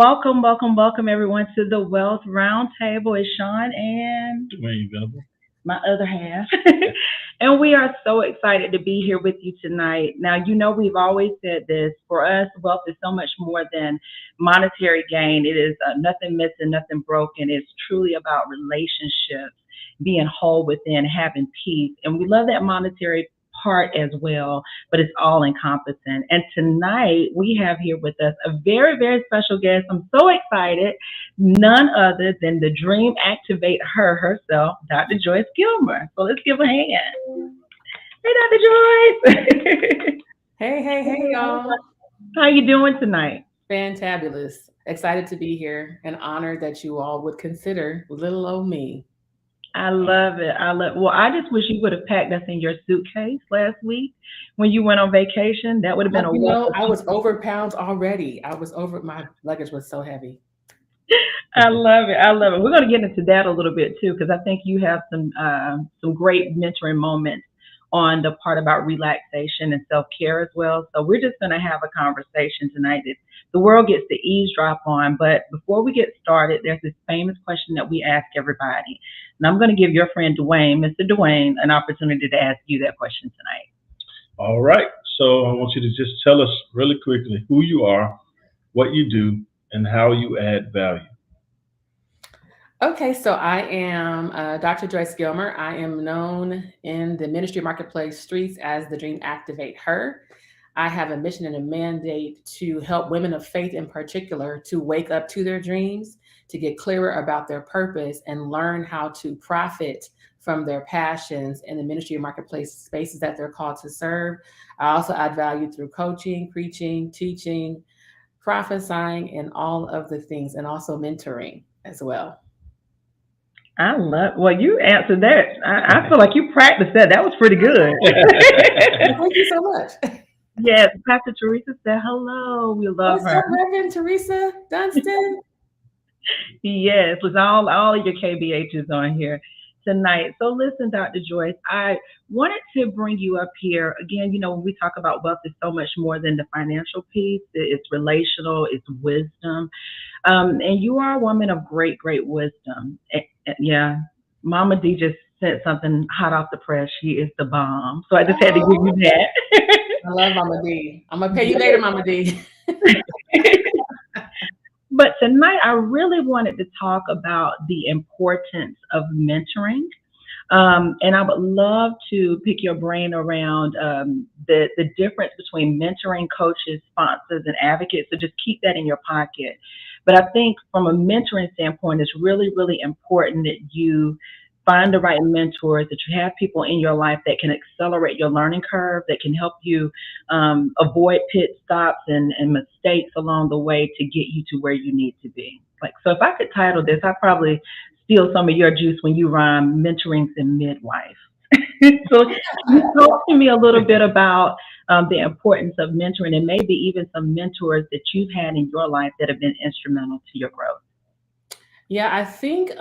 Welcome everyone to the Wealth Roundtable. It's Sean and Dwayne Venable. my other half. And we are so excited to be here with you tonight. Now, we've always said this for us, wealth is so much more than monetary gain. It is nothing missing, nothing broken. It's truly about relationships, being whole within, having peace. And we love that monetary part as well, but it's all encompassing. And tonight we have here with us a very, very special guest. I'm so excited. None other than the Dream Activate her herself, Dr. Joyce Gilmer. So let's give a hand. Hey, Dr. Joyce. Hey, y'all. How you doing tonight? Fantabulous. Excited to be here and honored that you all would consider little old me. I love it. Well, I just wish you would have packed us in your suitcase last week when you went on vacation. That would have been a I was over pounds already. My luggage was so heavy. I love it. I love it. We're going to get into that a little bit too, because I think you have some great mentoring moments on the part about relaxation and self care as well. So we're just going to have a conversation tonight that the world gets to eavesdrop on. But before we get started, there's this famous question that we ask everybody, and I'm going to give your friend Dwayne, Mr. Dwayne, an opportunity to ask you that question tonight. All right. So I want you to just tell us really quickly who you are, what you do, and how you add value. Okay, so I am Dr. Joyce Gilmer. I am known in the ministry marketplace streets as the Dream Activate Her. I have a mission and a mandate to help women of faith in particular to wake up to their dreams, to get clearer about their purpose, and learn how to profit from their passions in the ministry and marketplace spaces that they're called to serve. I also add value through coaching, preaching, teaching, prophesying, and all of the things, and also mentoring as well. Well, you answered that. I feel like you practiced that. That was pretty good. Thank you so much. Yes, Pastor Teresa said hello. We love What's her. up, Reverend Teresa Dunstan? Yes, with all of your KBHs on here tonight. So listen, Dr. Joyce, I wanted to bring you up here. Again, when we talk about wealth, it's so much more than the financial piece. It's relational, it's wisdom. And you are a woman of great, great wisdom. Yeah, Mama D just sent something hot off the press. She is the bomb. So I just had to give you that. I love Mama D. I'm going to pay you later, Mama D. But tonight, I really wanted to talk about the importance of mentoring. And I would love to pick your brain around the difference between mentoring, coaches, sponsors, and advocates. So just keep that in your pocket. But I think from a mentoring standpoint, it's really, really important that you find the right mentors, that you have people in your life that can accelerate your learning curve, that can help you avoid pit stops and mistakes along the way to get you to where you need to be. So if I could title this, I'd probably steal some of your juice when you rhyme mentorings and midwife. So you talk to me a little bit about the importance of mentoring and maybe even some mentors that you've had in your life that have been instrumental to your growth. Yeah, I think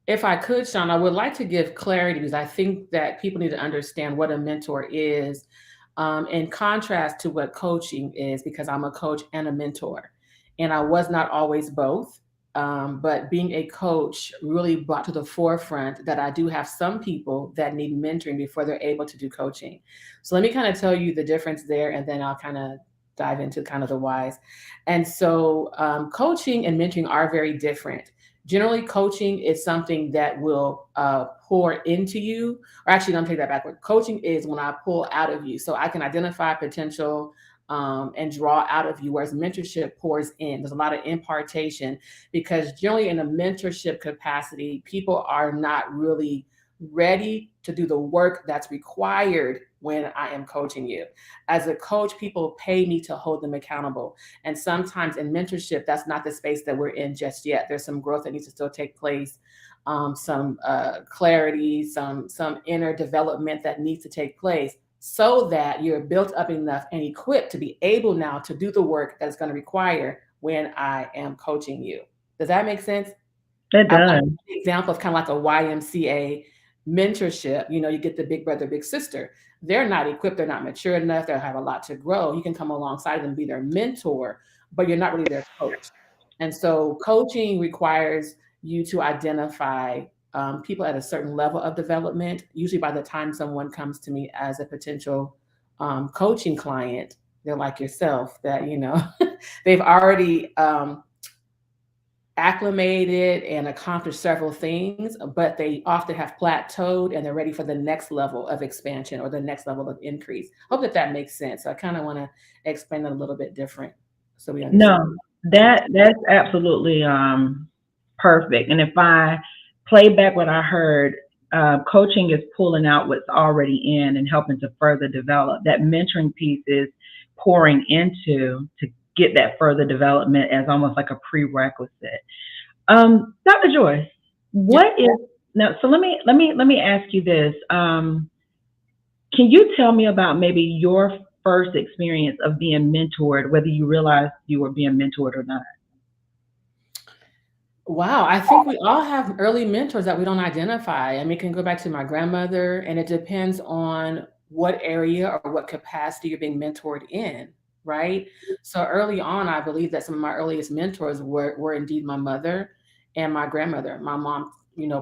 if I could, Sean, I would like to give clarity because I think that people need to understand what a mentor is in contrast to what coaching is, because I'm a coach and a mentor. And I was not always both. But being a coach really brought to the forefront that I do have some people that need mentoring before they're able to do coaching. So let me kind of tell you the difference there, and then I'll kind of dive into kind of the whys. And so coaching and mentoring are very different. Generally, coaching is something that will pour into you, or actually, don't take that backward. Coaching is when I pull out of you. So I can identify potential and draw out of you, whereas mentorship pours in. There's a lot of impartation because generally in a mentorship capacity, people are not really ready to do the work that's required when I am coaching you. As a coach, people pay me to hold them accountable. And sometimes in mentorship, that's not the space that we're in just yet. There's some growth that needs to still take place, some clarity, some inner development that needs to take place, so that you're built up enough and equipped to be able now to do the work that is going to require when I am coaching you. Does that make sense? It does. An example of kind of like a YMCA mentorship. You get the big brother, big sister. They're not equipped. They're not mature enough. They have a lot to grow. You can come alongside them, be their mentor, but you're not really their coach. And so coaching requires you to identify people at a certain level of development. Usually by the time someone comes to me as a potential coaching client, they're like yourself, that, they've already acclimated and accomplished several things, but they often have plateaued and they're ready for the next level of expansion or the next level of increase. Hope that makes sense. So I kind of want to explain it a little bit different so we understand. No, that's absolutely perfect. And if I play back what I heard, coaching is pulling out what's already in and helping to further develop. That mentoring piece is pouring into to get that further development as almost like a prerequisite. Dr. Joyce, Yeah. what is now? So let me ask you this. Can you tell me about maybe your first experience of being mentored, whether you realized you were being mentored or not? Wow, I think we all have early mentors that we don't identify. I mean, it can go back to my grandmother, and it depends on what area or what capacity you're being mentored in, right? So early on, I believe that some of my earliest mentors were indeed my mother and my grandmother. My mom,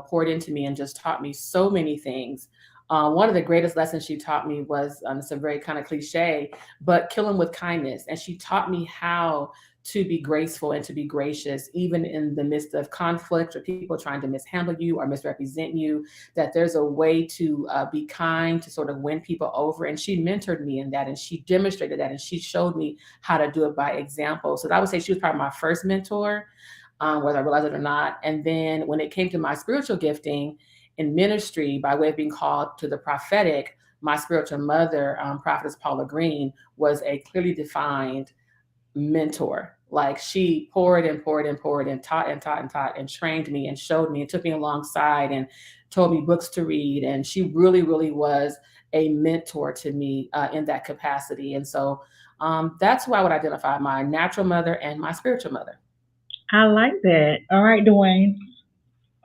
poured into me and just taught me so many things. One of the greatest lessons she taught me was, it's a very kind of cliche, but kill them with kindness. And she taught me how to be graceful and to be gracious, even in the midst of conflict or people trying to mishandle you or misrepresent you, that there's a way to be kind, to sort of win people over. And she mentored me in that, and she demonstrated that, and she showed me how to do it by example. So I would say she was probably my first mentor, whether I realized it or not. And then when it came to my spiritual gifting in ministry, by way of being called to the prophetic, my spiritual mother, Prophetess Paula Green, was a clearly defined mentor. Like, she poured and poured and poured and taught and taught and taught and trained me and showed me and took me alongside and told me books to read. And she really, really was a mentor to me in that capacity. And so that's who I would identify: my natural mother and my spiritual mother. I like that. All right, Dwayne.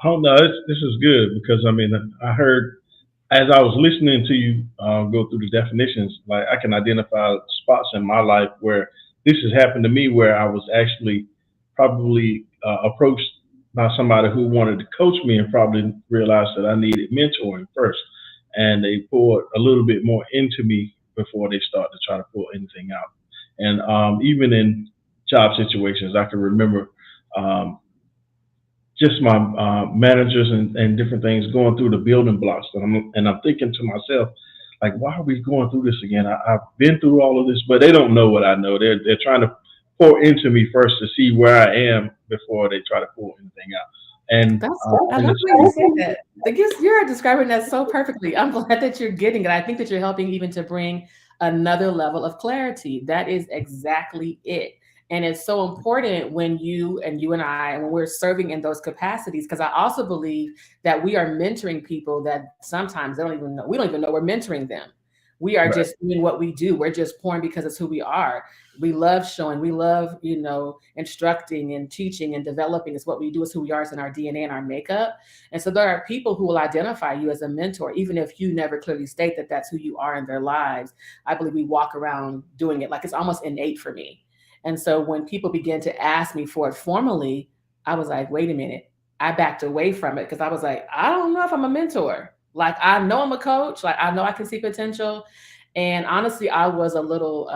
Oh no, this is good because I mean I heard as I was listening to you go through the definitions, like I can identify spots in my life where this has happened to me, where I was actually probably approached by somebody who wanted to coach me and probably realized that I needed mentoring first, and they poured a little bit more into me before they start to try to pull anything out. And even in job situations, I can remember. Um, just my managers and different things going through the building blocks. And I'm thinking to myself, like, why are we going through this again? I've been through all of this, but they don't know what I know. They're trying to pour into me first to see where I am before they try to pull anything out. And I in love the the way you same, say that. I guess you're describing that so perfectly. I'm glad that you're getting it. I think that you're helping even to bring another level of clarity. That is exactly it. And it's so important when you and I, when we're serving in those capacities, because I also believe that we are mentoring people that sometimes they don't even know. We don't even know we're mentoring them. We are right, just doing what we do. We're just pouring because it's who we are. We love showing, we love, instructing and teaching and developing. Is what we do. Is who we are. It's in our DNA and our makeup. And so there are people who will identify you as a mentor, even if you never clearly state that that's who you are in their lives. I believe we walk around doing it like it's almost innate for me. And so when people began to ask me for it formally, I was like, wait a minute. I backed away from it because I was like, I don't know if I'm a mentor. Like, I know I'm a coach. Like, I know I can see potential. And honestly, I was a little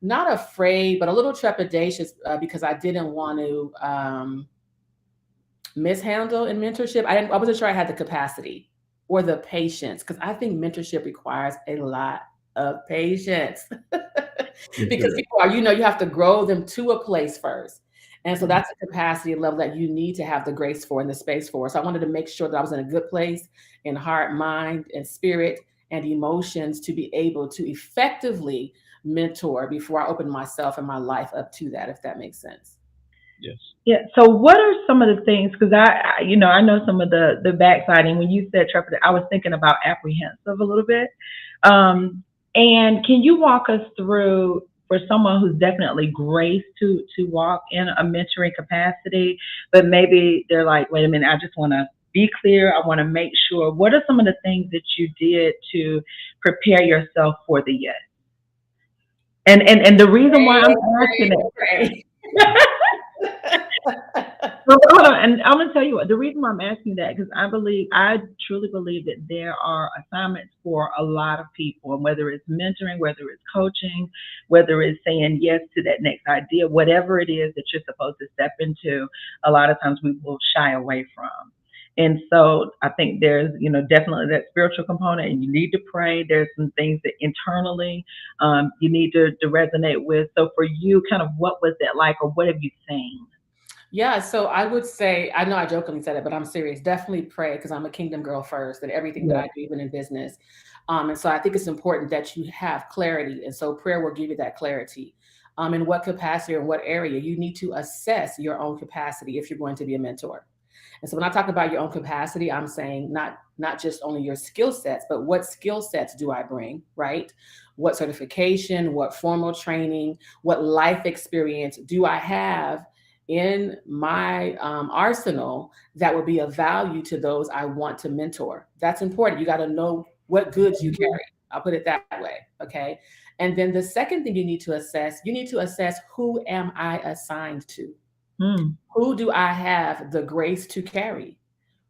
not afraid, but a little trepidatious because I didn't want to mishandle in mentorship. I wasn't sure I had the capacity or the patience, because I think mentorship requires a lot of patience. yes, it Because is. people are, you have to grow them to a place first. And so that's a capacity level that you need to have the grace for and the space for. So I wanted to make sure that I was in a good place in heart, mind, and spirit and emotions to be able to effectively mentor before I open myself and my life up to that, if that makes sense. Yes. Yeah. So, what are some of the things? Because I know some of the backside. And when you said trepidate, I was thinking about apprehensive a little bit. And can you walk us through for someone who's definitely graced to walk in a mentoring capacity, but maybe they're like, wait a minute, I just want to be clear. I want to make sure. What are some of the things that you did to prepare yourself for the yes? And the reason why I'm Pray, asking pray, it. pray. Well, hold on, and I'm gonna tell you what the reason why I'm asking that because I truly believe that there are assignments for a lot of people, and whether it's mentoring, whether it's coaching, whether it's saying yes to that next idea, whatever it is that you're supposed to step into, a lot of times we will shy away from. And so I think there's, definitely that spiritual component, and you need to pray. There's some things that internally you need to resonate with. So for you, kind of what was that like, or what have you seen? Yeah, so I would say, I know I jokingly said it, but I'm serious. Definitely pray because I'm a kingdom girl first and everything that I do, even in business. And so I think it's important that you have clarity. And so prayer will give you that clarity. In what capacity or in what area you need to assess your own capacity if you're going to be a mentor. And so when I talk about your own capacity, I'm saying not just only your skill sets, but what skill sets do I bring, right? What certification, what formal training, what life experience do I have in my arsenal that would be of value to those I want to mentor? That's important. You got to know what goods you carry. I'll put it that way. Okay. And then the second thing you need to assess who am I assigned to? Mm. Who do I have the grace to carry?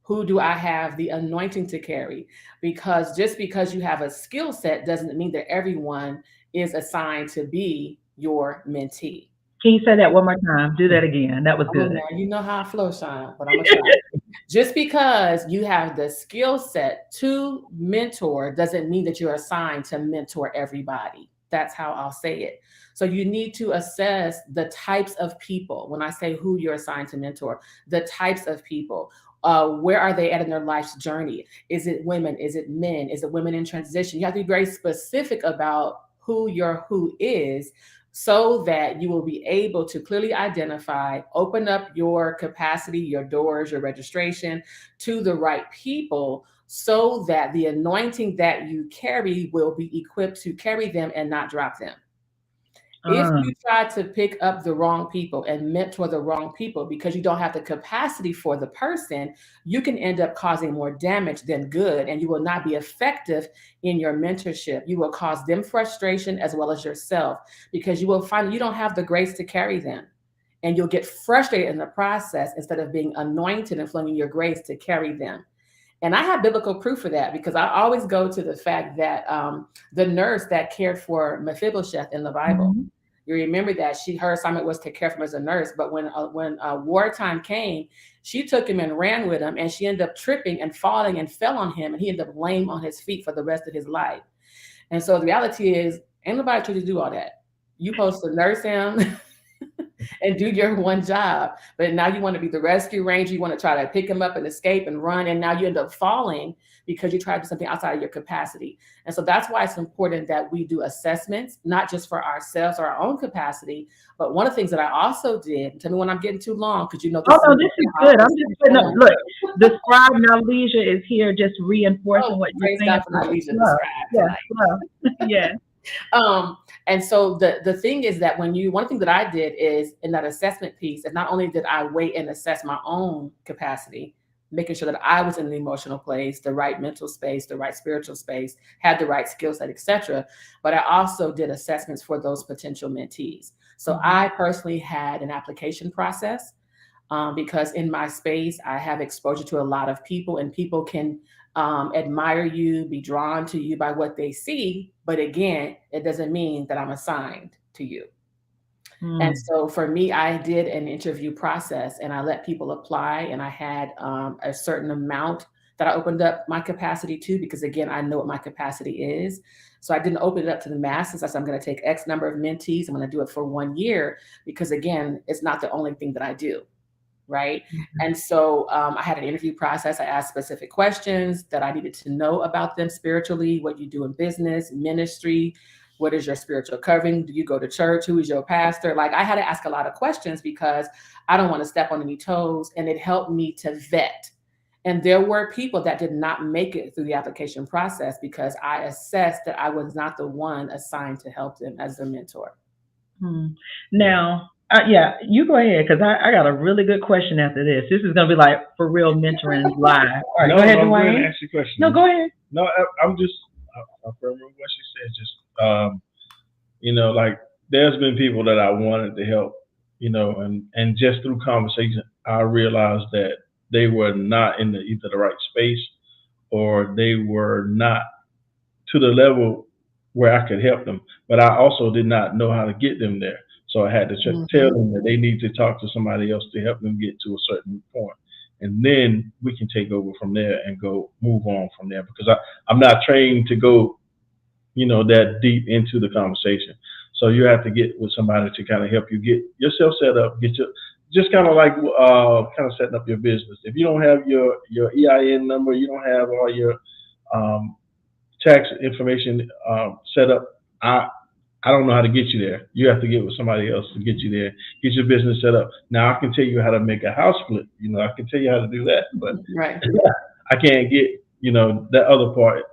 Who do I have the anointing to carry? Because just because you have a skill set doesn't mean that everyone is assigned to be your mentee. Can you say that one more time? Do that again. That was Oh, good. now you know how I flow, Sean, but I'm gonna try. Just because you have the skill set to mentor doesn't mean that you're assigned to mentor everybody. That's how I'll say it. So you need to assess the types of people. When I say who you're assigned to mentor, the types of people. Where are they at in their life's journey? Is it women? Is it men? Is it women in transition? You have to be very specific about who your who is so that you will be able to clearly identify, open up your capacity, your doors, your registration to the right people so that the anointing that you carry will be equipped to carry them and not drop them. If Uh, you try to pick up the wrong people and mentor the wrong people because you don't have the capacity for the person, you can end up causing more damage than good, and you will not be effective in your mentorship. You will cause them frustration as well as yourself because you will find you don't have the grace to carry them. And you'll get frustrated in the process instead of being anointed and flowing in your grace to carry them. And I have biblical proof for that because I always go to the fact that the nurse that cared for Mephibosheth in the Bible, mhm. you remember that her assignment was to care for him as a nurse. But when wartime came, she took him and ran with him, and she ended up tripping and falling and fell on him, and he ended up lame on his feet for the rest of his life. And so the reality is, ain't nobody told you to do all that. You supposed to nurse him and do your one job. But now you want to be the rescue ranger. You want to try to pick him up and escape and run. And now you end up falling because you try to do something outside of your capacity. And so that's why it's important that we do assessments, not just for ourselves or our own capacity. But one of the things that I also did, tell me when I'm getting too long, because you know Oh this no, is this is good. I'm just putting up. Look, the scribe now leisure is here, just reinforcing oh, what you're praise saying. God for not leisure the Love, scribe yes, tonight. love, yes. And so the thing is that one thing that I did is in that assessment piece, and not only did I weigh and assess my own capacity, making sure that I was in the emotional place, the right mental space, the right spiritual space, had the right skill set, etc. But I also did assessments for those potential mentees. So Mhm. I personally had an application process because in my space, I have exposure to a lot of people, and people can admire you, be drawn to you by what they see. But again, it doesn't mean that I'm assigned to you. And Mm. so for me, I did an interview process and I let people apply, and I had a certain amount that I opened up my capacity to because, again, I know what my capacity is. So I didn't open it up to the masses. I said, I'm going to take X number of mentees. I'm going to do it for 1 year because, again, it's not the only thing that I do. Right. Mhm. And so I had an interview process. I asked specific questions that I needed to know about them spiritually, what you do in business, ministry, what is your spiritual covering? Do you go to church? Who is your pastor? Like I had to ask a lot of questions because I don't want to step on any toes. And it helped me to vet. And there were people that did not make it through the application process because I assessed that I was not the one assigned to help them as their mentor. Hmm. Now, yeah, you go ahead because I got a really good question after this. This is gonna be like for real mentoring live. All right, go No, ahead, no, go ahead and Dwayne. ask your question. No, go ahead. No, I'm just, I remember what she said. Just, like there's been people that I wanted to help, and just through conversation, I realized that they were not in either the right space, or they were not to the level where I could help them. But I also did not know how to get them there. So I had to tell Mhm. them that they need to talk to somebody else to help them get to a certain point. And then we can take over from there and go move on from there, because I'm not trained to go, that deep into the conversation. So you have to get with somebody to kind of help you get yourself set up, get your just kind of like kind of setting up your business. If you don't have your EIN number, you don't have all your um, tax information set up. I don't know how to get you there. You have to get with somebody else to get you there, get your business set up. Now I can tell you how to make a house flip. I can tell you how to do that, but Right. I can't get that other part.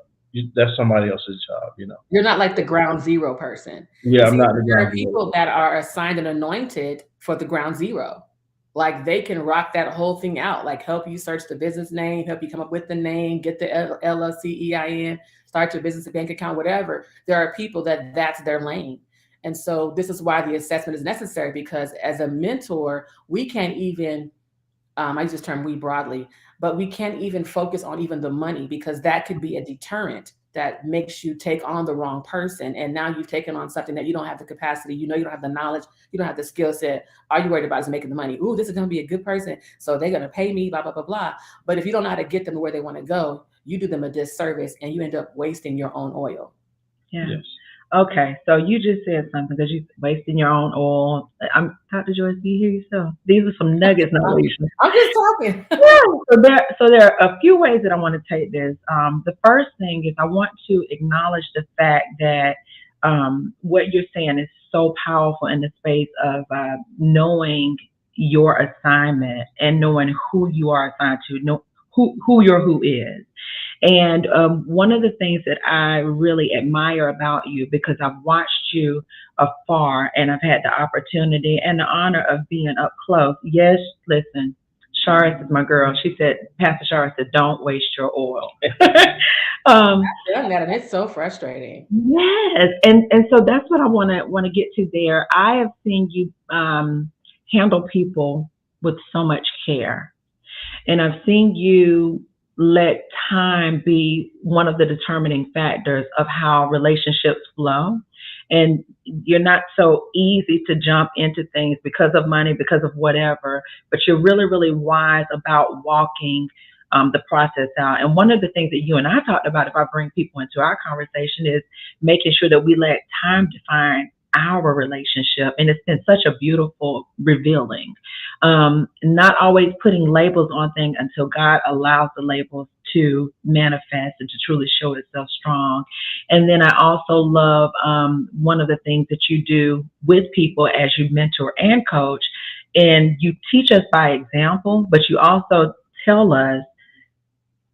That's somebody else's job. You're not like the ground zero person. Yeah, And I'm see, not the there are ground zero. people that are assigned and anointed for the ground zero. Like they can rock that whole thing out, like help you search the business name, help you come up with the name, get the LLC, EIN, start your business bank account, whatever. There are people that that's their lane. And so this is why the assessment is necessary, because as a mentor, we can't even I use this term we broadly, but we can't even focus on even the money, because that could be a deterrent that makes you take on the wrong person. And now you've taken on something that you don't have the capacity, you don't have the knowledge, you don't have the skill set. All you're worried about is making the money. Ooh, this is going to be a good person, so they're going to pay me, blah, blah, blah, blah. But if you don't know how to get them to where they want to go, you do them a disservice and you end up wasting your own oil. Yeah. Yes. Okay, so you just said something because you're wasting your own oil. I'm Dr. Joyce. Do you hear yourself? These are some nuggets, not I'm, Alicia. I'm just talking. Yeah. So there are a few ways that I want to take this. The first thing is I want to acknowledge the fact that what you're saying is so powerful in the space of knowing your assignment and knowing who you are assigned to, know who your who is. And one of the things that I really admire about you, because I've watched you afar and I've had the opportunity and the honor of being up close. Yes, listen, Sharis is my girl. She said, Pastor Sharis said, don't waste your oil. um, I've done that and it's so frustrating. yes, and so that's what I want to get to there. I have seen you handle people with so much care, and I've seen you let time be one of the determining factors of how relationships flow. And you're not so easy to jump into things because of money, because of whatever, but you're really, really wise about walking the process out. And one of the things that you and I talked about, if I bring people into our conversation, is making sure that we let time define our relationship. And it's been such a beautiful revealing. Not always putting labels on things until God allows the labels to manifest and to truly show itself strong. And then I also love one of the things that you do with people as you mentor and coach, and you teach us by example, but you also tell us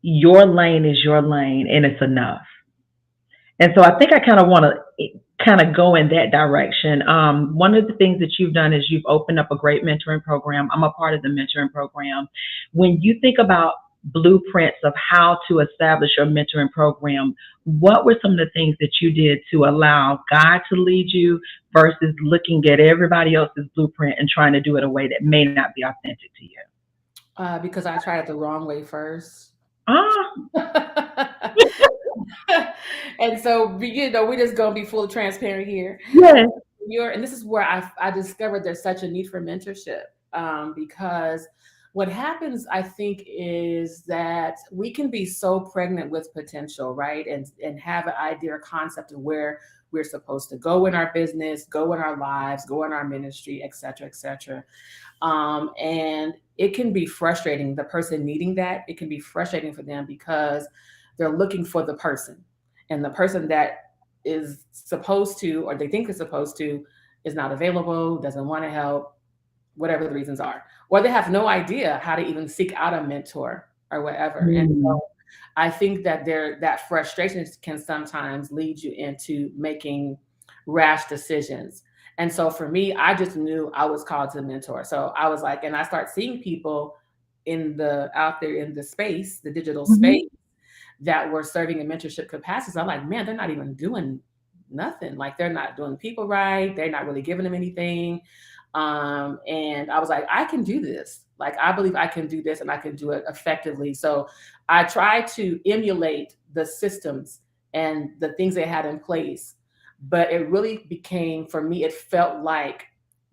your lane is your lane and it's enough. And so I think I kind of want to kind of go in that direction. One of the things that you've done is you've opened up a great mentoring program. I'm a part of the mentoring program. When you think about blueprints of how to establish your mentoring program, what were some of the things that you did to allow God to lead you versus looking at everybody else's blueprint and trying to do it a way that may not be authentic to you? Because I tried it the wrong way first. Ah, And so, we're just gonna be fully transparent here. yes. And this is where I discovered there's such a need for mentorship, because what happens, I think, is that we can be so pregnant with potential, right? And have an idea or concept of where we're supposed to go in our business, go in our lives, go in our ministry, et cetera, et cetera. And it can be frustrating, the person needing that, it can be frustrating for them because they're looking for the person. And the person that is supposed to, or they think is supposed to, is not available, doesn't want to help, whatever the reasons are. Or they have no idea how to even seek out a mentor or whatever. And Mm, so I think that that frustration can sometimes lead you into making rash decisions. And so for me, I just knew I was called to mentor. So I was like, and I start seeing people out there in the space, the digital mhm. space, that were serving in mentorship capacities. I'm like, man, they're not even doing nothing. Like they're not doing people right. They're not really giving them anything. And I was like, I can do this. Like, I believe I can do this and I can do it effectively. So I tried to emulate the systems and the things they had in place. But it really became, for me, it felt like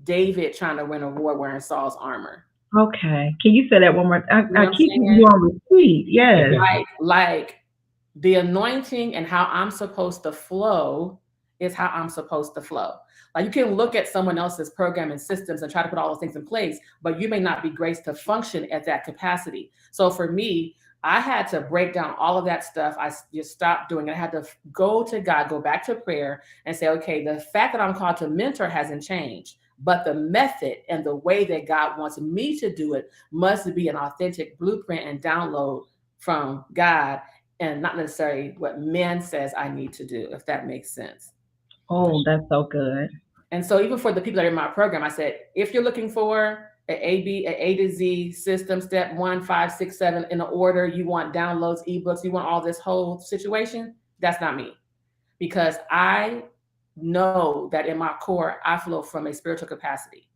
David trying to win a war wearing Saul's armor. Okay. Can you say that one more? You know I what I'm keep saying? you on repeat. Yes. Like the anointing and how I'm supposed to flow is how I'm supposed to flow. Like, you can look at someone else's program and systems and try to put all those things in place, but you may not be graced to function at that capacity. So for me, I had to break down all of that stuff. I just stopped doing it. I had to go to God, go back to prayer and say, okay, the fact that I'm called to mentor hasn't changed, but the method and the way that God wants me to do it must be an authentic blueprint and download from God, and not necessarily what man says I need to do, if that makes sense. Oh, that's so good. And so even for the people that are in my program, I said, if you're looking for an A to Z system, step 1, 5, 6, 7 in the order, you want downloads, ebooks, you want all this whole situation, that's not me. Because I know that in my core, I flow from a spiritual capacity.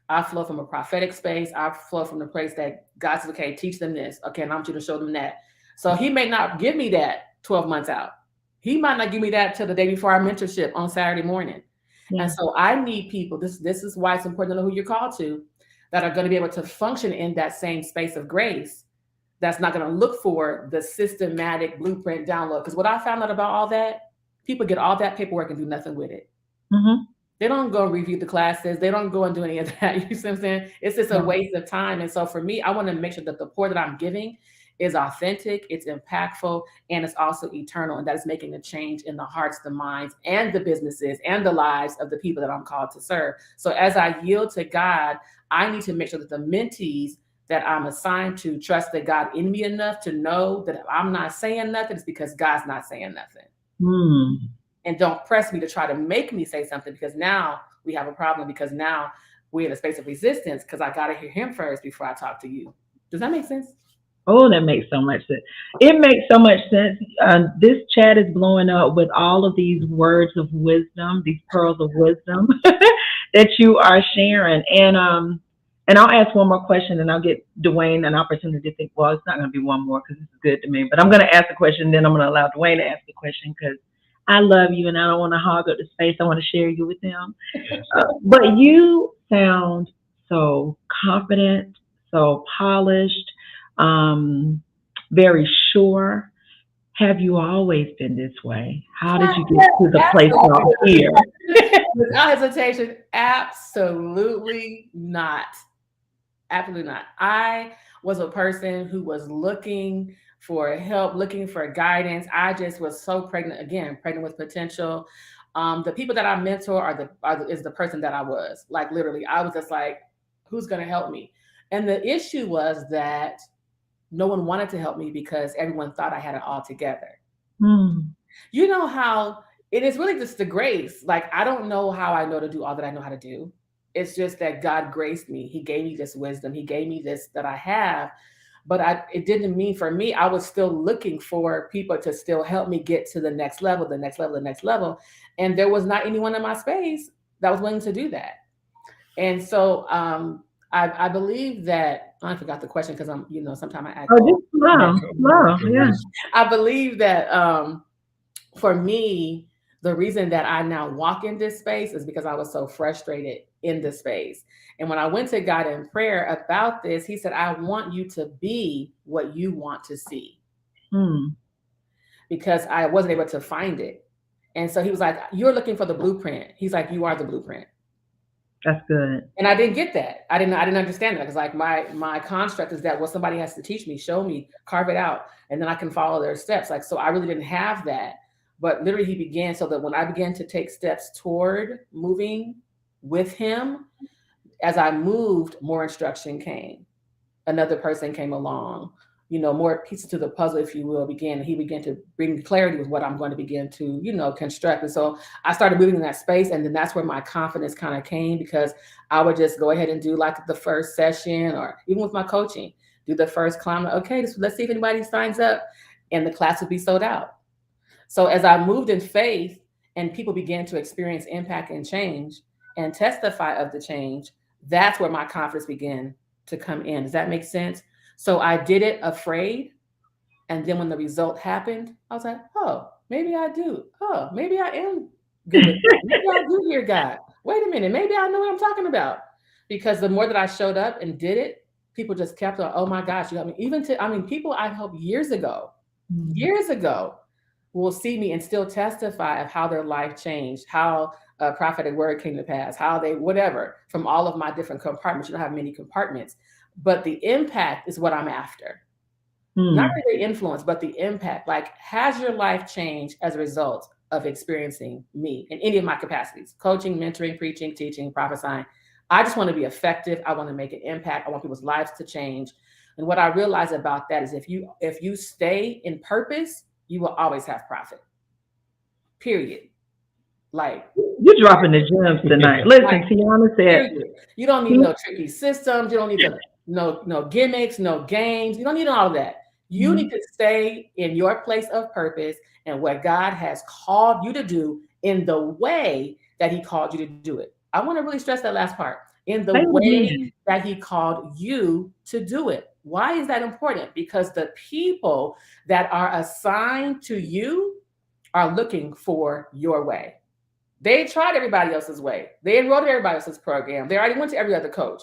I flow from a prophetic space. I flow from the place that God says, okay, teach them this. Okay, and I want you to show them that. So he may not give me that 12 months out. He might not give me that till the day before our mentorship on Saturday morning. Yeah. And so I need people, this is why it's important to know who you're called to, that are going to be able to function in that same space of grace, that's not going to look for the systematic blueprint download. Because what I found out about all that, people get all that paperwork and do nothing with it. Mm-hmm. They don't go review the classes. They don't go and do any of that. You see what I'm saying? It's just a Yeah. waste of time. And so for me, I want to make sure that the pour that I'm giving is authentic, it's impactful, and it's also eternal. And that is making a change in the hearts, the minds, and the businesses and the lives of the people that I'm called to serve. So as I yield to God, I need to make sure that the mentees that I'm assigned to trust that God in me enough to know that if I'm not saying nothing, it's because God's not saying nothing. Mm. And don't press me to try to make me say something, because now we have a problem, because now we're in a space of resistance, because I got to hear him first before I talk to you. Does that make sense? Oh, that makes so much sense. It makes so much sense. This chat is blowing up with all of these words of wisdom, these pearls of wisdom that you are sharing. And I'll ask one more question, and I'll get Dwayne an opportunity to think. Well, it's not going to be one more because it's good to me, but I'm going to ask a question, then I'm going to allow Dwayne to ask a question because I love you and I don't want to hog up the space. I want to share you with him. But you sound so confident, so polished, um, very sure. Have you always been this way? How did you get to the place out here? Without hesitation, absolutely not. Absolutely not. I was a person who was looking for help, looking for guidance. I just was so pregnant, again, pregnant with potential. The people that I mentor is the person that I was. Like, literally, I was just like, who's going to help me? And the issue was that no one wanted to help me because everyone thought I had it all together. Hmm. You know how it is really just the grace. Like, I don't know how I know to do all that I know how to do. It's just that God graced me. He gave me this wisdom. He gave me this that I have. But it didn't mean, for me, I was still looking for people to still help me get to the next level, the next level, the next level. And there was not anyone in my space that was willing to do that. And so I believe that, I forgot the question because sometimes I act. Oh, just slow, slow, yeah. I believe that for me, the reason that I now walk in this space is because I was so frustrated in this space. And when I went to God in prayer about this, he said, I want you to be what you want to see, Hmm. because I wasn't able to find it. And so he was like, you're looking for the blueprint. He's like, you are the blueprint. That's good. And I didn't get that. I didn't understand that, because like my construct is that, well, somebody has to teach me, show me, carve it out, and then I can follow their steps. Like, so I really didn't have that. But literally he began, so that when I began to take steps toward moving with him, as I moved, more instruction came. Another person came along, more pieces to the puzzle, if you will, he began to bring clarity with what I'm going to begin to, construct. And so I started moving in that space. And then that's where my confidence kind of came, because I would just go ahead and do like the first session, or even with my coaching, do the first climb. Okay, let's see if anybody signs up, and the class would be sold out. So as I moved in faith and people began to experience impact and change and testify of the change, that's where my confidence began to come in. Does that make sense? So I did it afraid. And then when the result happened, I was like, oh, maybe I do. Oh, maybe I am good with God. Maybe I do hear God. Wait a minute. Maybe I know what I'm talking about. Because the more that I showed up and did it, people just kept on, oh my gosh, you helped me. People I helped years ago will see me and still testify of how their life changed, how a prophetic word came to pass, how they, whatever, from all of my different compartments. You don't have many compartments, but the impact is what I'm after. Not really the influence, but the impact. Like, has your life changed as a result of experiencing me in any of my capacities? Coaching, mentoring, preaching, teaching, prophesying. I just want to be effective. I want to make an impact. I want people's lives to change. And what I realize about that is if you stay in purpose, you will always have profit. Period. Like, you're dropping the gems tonight. Listen, like, Tiana said, period. You don't need no tricky systems. You don't need no gimmicks, no games. You don't need all of that. You need to stay in your place of purpose and what God has called you to do in the way that he called you to do it. I want to really stress that last part. In the way that he called you to do it. Why is that important? Because the people that are assigned to you are looking for your way. They tried everybody else's way. They enrolled in everybody else's program. They already went to every other coach.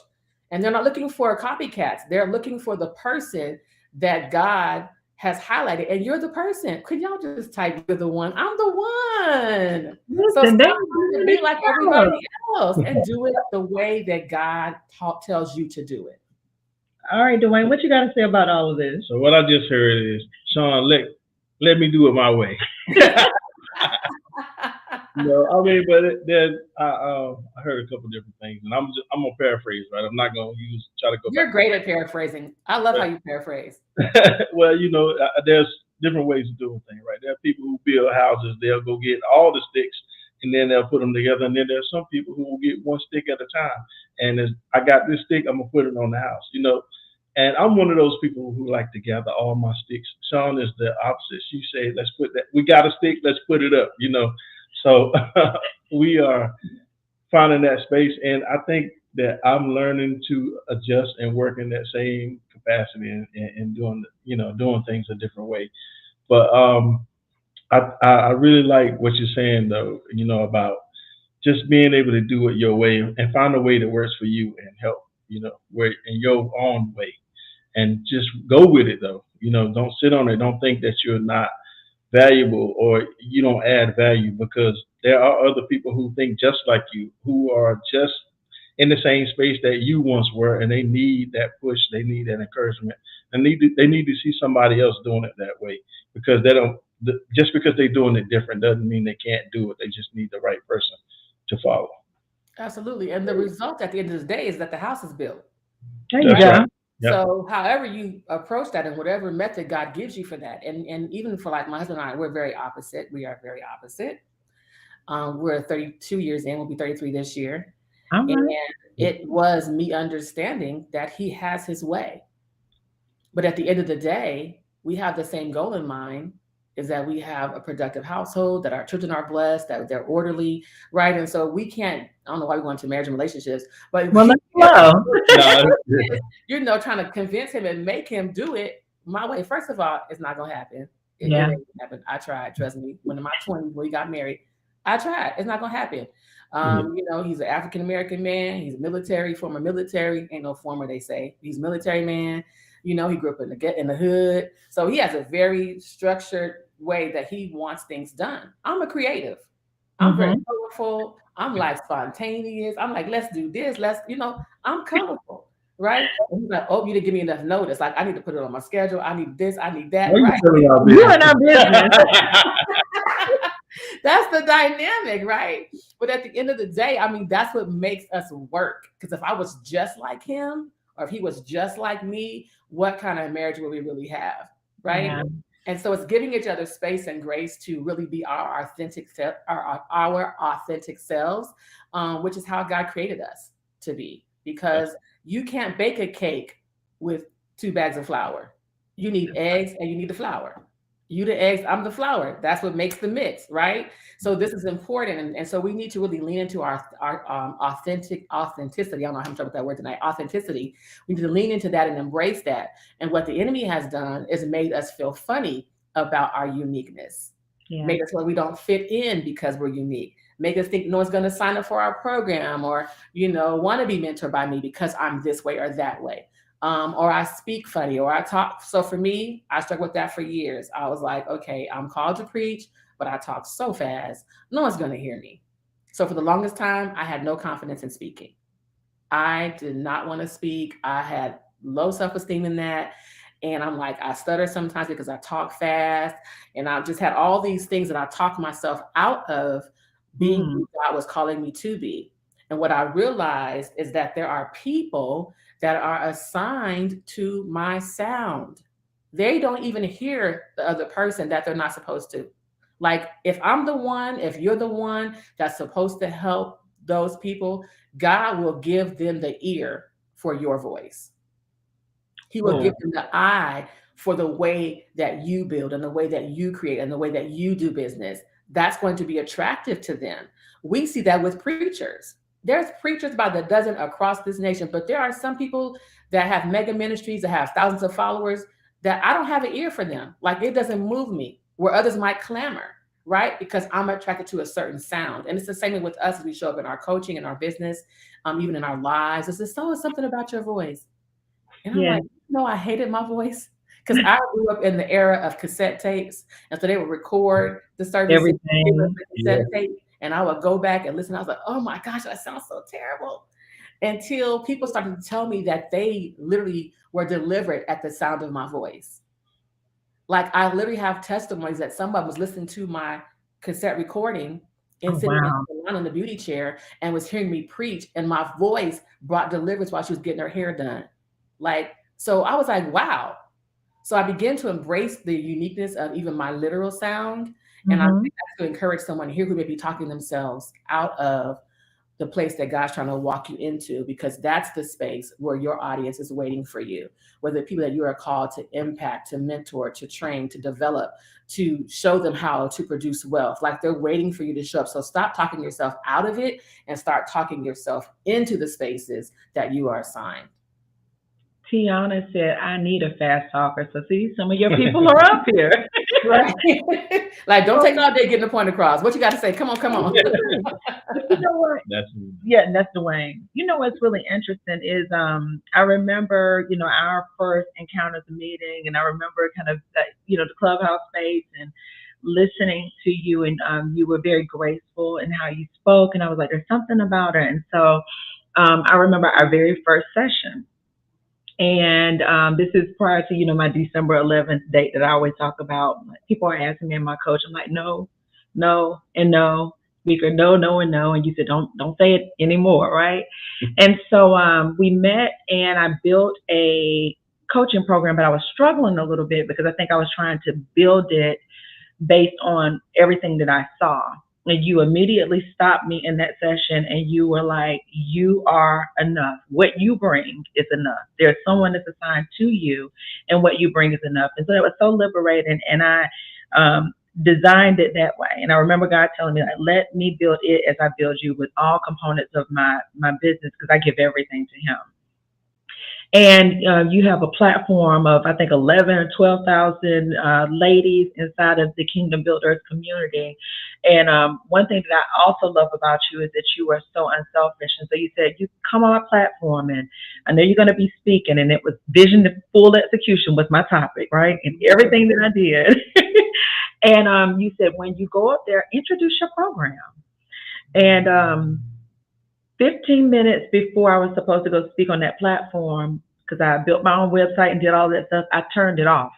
And they're not looking for copycats. They're looking for the person that God has highlighted. And you're the person. Could y'all just type, you're the one? I'm the one. So stop trying to be like everybody else and do it the way that God tells you to do it. All right, Dwayne, what you got to say about all of this? So what I just heard is, Sean, let me do it my way. No, I mean, but I heard a couple different things, and I'm gonna paraphrase, right? I'm not gonna try to go. You're great at paraphrasing. I love how you paraphrase. Well, there's different ways of doing things, right? There are people who build houses; they'll go get all the sticks, and then they'll put them together. And then there's some people who will get one stick at a time. And I got this stick, I'm gonna put it on the house, And I'm one of those people who like to gather all my sticks. Sean is the opposite. She said, let's put that. We got a stick. Let's put it up. So we are finding that space, and I think that I'm learning to adjust and work in that same capacity and doing things a different way. But I really like what you're saying though, about just being able to do it your way and find a way that works for you and help, where in your own way, and just go with it though. Don't sit on it. Don't think that you're not valuable or you don't add value, because there are other people who think just like you, who are just in the same space that you once were, and they need that push, they need that encouragement, and they need to see somebody else doing it that way, because they don't just because they're doing it different doesn't mean they can't do it. They just need the right person to follow. Absolutely. And the result at the end of the day is that the house is built. There you go. Right. Yep. So however you approach that and whatever method God gives you for that, and even for like my husband and I, we're very opposite. We are very opposite. We're 32 years in, we'll be 33 this year. All right. And it was me understanding that he has his way. But at the end of the day, we have the same goal in mind, is that we have a productive household, that our children are blessed, that they're orderly, right? And so we can't, I don't know why we go into marriage and relationships, but trying to convince him and make him do it my way. First of all, it's not going to happen. It ain't gonna happen. I tried, trust me. When in my 20s, when we got married, I tried. It's not going to happen. He's an African-American man. He's former military. Ain't no former, they say. He's a military man. He grew up in the hood. So he has a very structured way that he wants things done. I'm a creative. I'm very colorful. I'm like spontaneous. I'm like, let's do this. I'm colorful, right? And he's like, oh, you didn't give me enough notice. Like, I need to put it on my schedule. I need this. I need that. Right? You're in our business. That's the dynamic, right? But at the end of the day, that's what makes us work. Because if I was just like him, or if he was just like me, what kind of marriage would we really have, right? Yeah. And so it's giving each other space and grace to really be our authentic selves, which is how God created us to be. Because you can't bake a cake with 2 bags of flour. You need eggs and you need the flour. You the eggs, I'm the flour. That's what makes the mix, right? So this is important, and so we need to really lean into our authenticity. I don't know how I'm talking about that word tonight. Authenticity. We need to lean into that and embrace that. And what the enemy has done is made us feel funny about our uniqueness. Yeah. Make us feel we don't fit in because we're unique. Make us think no one's going to sign up for our program, or want to be mentored by me because I'm this way or that way, or I speak funny, or I talk. So for me, I stuck with that for years. I was like, okay, I'm called to preach, but I talk so fast, no one's going to hear me. So for the longest time, I had no confidence in speaking. I did not want to speak. I had low self esteem in that. And I'm like, I stutter sometimes because I talk fast. And I just had all these things that I talked myself out of being Mm. who God was calling me to be. And what I realized is that there are people that are assigned to my sound. They don't even hear the other person that they're not supposed to. Like, if you're the one that's supposed to help those people, God will give them the ear for your voice. He will Oh, give them the eye for the way that you build and the way that you create and the way that you do business. That's going to be attractive to them. We see that with preachers. There's preachers by the dozen across this nation, but there are some people that have mega ministries that have thousands of followers that I don't have an ear for them. Like, it doesn't move me, where others might clamor, right? Because I'm attracted to a certain sound. And it's the same way with us as we show up in our coaching and our business, even in our lives. It's just something about your voice. And I'm yeah. like, no, I hated my voice because I grew up in the era of cassette tapes. And so they would record the services, give us Everything. the Yeah. cassette tape, and I would go back and listen. I was like, oh my gosh, that sounds so terrible. Until people started to tell me that they literally were delivered at the sound of my voice. Like, I literally have testimonies that somebody was listening to my cassette recording and Oh, sitting in wow. the salon in the beauty chair and was hearing me preach, and my voice brought deliverance while she was getting her hair done. Like, so I was like, wow. So I began to embrace the uniqueness of even my literal sound. And I Hmm. think that's to encourage someone here who may be talking themselves out of the place that God's trying to walk you into, because that's the space where your audience is waiting for you. Whether people that you are called to impact, to mentor, to train, to develop, to show them how to produce wealth. Like, they're waiting for you to show up. So stop talking yourself out of it and start talking yourself into the spaces that you are assigned. Tiana said, I need a fast talker. So see, some of your people are up here. Right. Like, don't So take all day getting the point across. What you got to say? Come on, come on. listen, but you know what? That's Yeah, and that's Dwayne. You know what's really interesting is I remember, our first encounters meeting, and I remember kind of that, the clubhouse space and listening to you, and you were very graceful in how you spoke, and I was like, there's something about her. And so I remember our very first session. And this is prior to, my December 11th date that I always talk about. Like, people are asking me and my coach, I'm like, no, no, and no. Speaker, no, no, and no. And you said, don't say it anymore, right? And so we met, and I built a coaching program, but I was struggling a little bit because I think I was trying to build it based on everything that I saw. And you immediately stopped me in that session, and you were like, you are enough. What you bring is enough. There's someone that's assigned to you, and what you bring is enough. And so it was so liberating. And I designed it that way. And I remember God telling me, like, let me build it as I build you, with all components of my business, because I give everything to Him. And you have a platform of, I think, 11 or 12,000 ladies inside of the Kingdom Builders community. And one thing that I also love about you is that you are so unselfish. And so you said, you come on my platform, and I know you're going to be speaking. And it was vision to full execution was my topic, right? And everything that I did. And you said, when you go up there, introduce your program. And 15 minutes before I was supposed to go speak on that platform, because I built my own website and did all that stuff, I turned it off.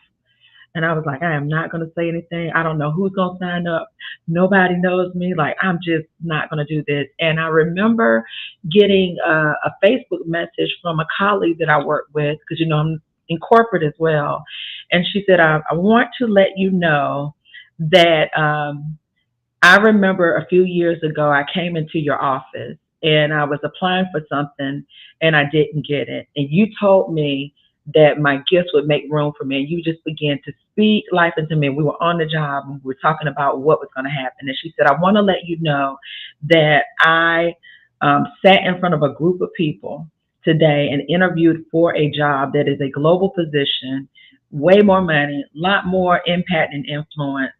And I was like, I am not going to say anything. I don't know who's going to sign up. Nobody knows me. Like, I'm just not going to do this. And I remember getting a Facebook message from a colleague that I work with, because, I'm in corporate as well. And she said, I want to let you know that I remember a few years ago, I came into your office, and I was applying for something, and I didn't get it. And you told me that my gifts would make room for me. And you just began to speak life into me. We were on the job and we were talking about what was going to happen. And she said, I want to let you know that I sat in front of a group of people today and interviewed for a job that is a global position, way more money, a lot more impact and influence.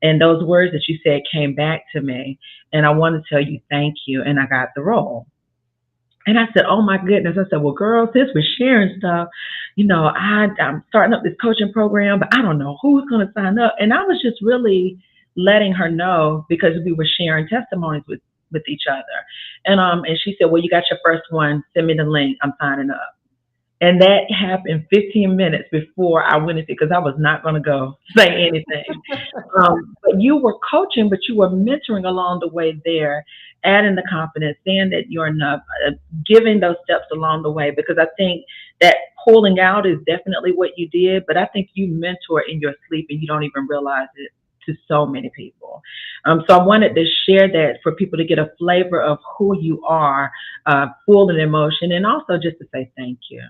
And those words that you said came back to me. And I want to tell you thank you. And I got the role. And I said, oh my goodness. I said, well, girls, this was sharing stuff. I'm starting up this coaching program, but I don't know who's going to sign up. And I was just really letting her know because we were sharing testimonies with each other. And she said, well, you got your first one. Send me the link. I'm signing up. And that happened 15 minutes before I went into, because I was not going to go say anything. But you were coaching, but you were mentoring along the way there, adding the confidence, saying that you're enough, giving those steps along the way, because I think that pulling out is definitely what you did, but I think you mentor in your sleep and you don't even realize it to so many people. So I wanted to share that for people to get a flavor of who you are, full in emotion, and also just to say thank you.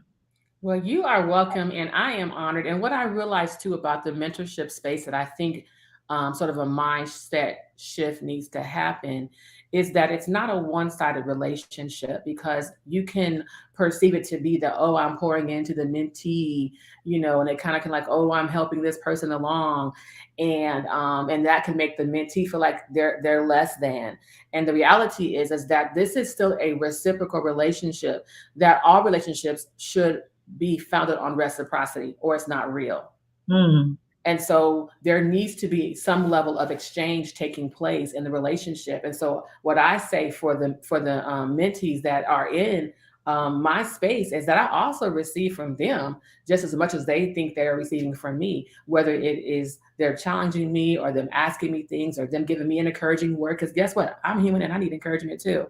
Well, you are welcome, and I am honored. And what I realized too about the mentorship space that I think sort of a mindset shift needs to happen is that it's not a one-sided relationship, because you can perceive it to be that, oh, I'm pouring into the mentee, and it kind of can like, oh, I'm helping this person along, and that can make the mentee feel like they're less than. And the reality is that this is still a reciprocal relationship, that all relationships should be founded on reciprocity, or it's not real. Mm. And so there needs to be some level of exchange taking place in the relationship. And so what I say for the mentees that are in my space is that I also receive from them just as much as they think they're receiving from me, whether it is they're challenging me or them asking me things or them giving me an encouraging word. Because guess what? I'm human and I need encouragement too.